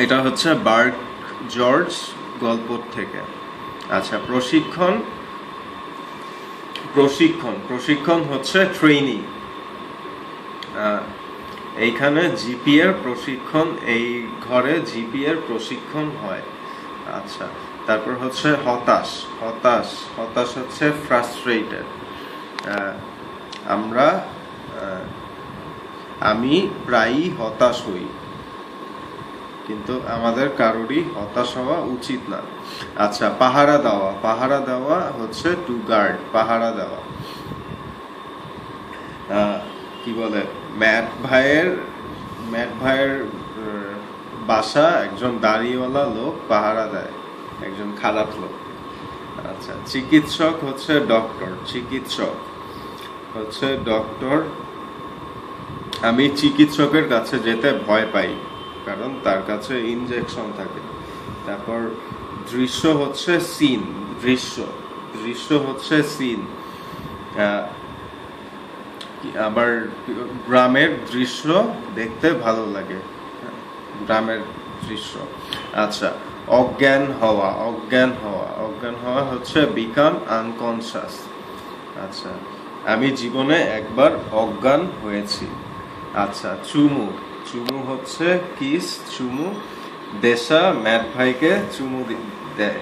এটা হচ্ছে বার্গ জর্জ গল্প থেকে। আচ্ছা, প্রশিক্ষণ প্রশিক্ষণ প্রশিক্ষণ হচ্ছে ট্রেনিং। এইখানে জিপি এর প্রশিক্ষণ, এই ঘরে জিপি এর প্রশিক্ষণ হয়। আচ্ছা, তারপর হচ্ছে হতাশ। হতাশ হতাশ হচ্ছে ফ্রাস্ট্রেটেড। আমি প্রায়ই হতাশ হই, কিন্তু আমাদের কারোরই হতাশ হওয়া উচিত না। আচ্ছা, পাহারা দেওয়া। পাহারা দেওয়া হচ্ছে টু গার্ড, পাহারা দেওয়া। কি বলে, ম্যাট ভাইয়ের বাসা একজন দাড়িওয়ালা লোক পাহারা দেয়, একজন খারাপ লোক। আচ্ছা, চিকিৎসক হচ্ছে ডক্টর। চিকিৎসক হচ্ছে ডক্টর। আমি চিকিৎসকের কাছে যেতে ভয় পাই, কারণ তার কাছে ইনজেকশন থাকে। তারপর দৃশ্য হচ্ছে সিন। দৃশ্য হচ্ছে সিন। আবার গ্রামের দৃশ্য দেখতে ভালো লাগে, গ্রামের দৃশ্য। আচ্ছা, অজ্ঞান হওয়া। অজ্ঞান হওয়া হচ্ছে বিকাম আনকনশাস। আচ্ছা, আমি জীবনে একবার অজ্ঞান হয়েছি। আচ্ছা, চুমু হচ্ছে কিস। চুমু, দেশা ম্যাট ভাইকে চুমু দেয়।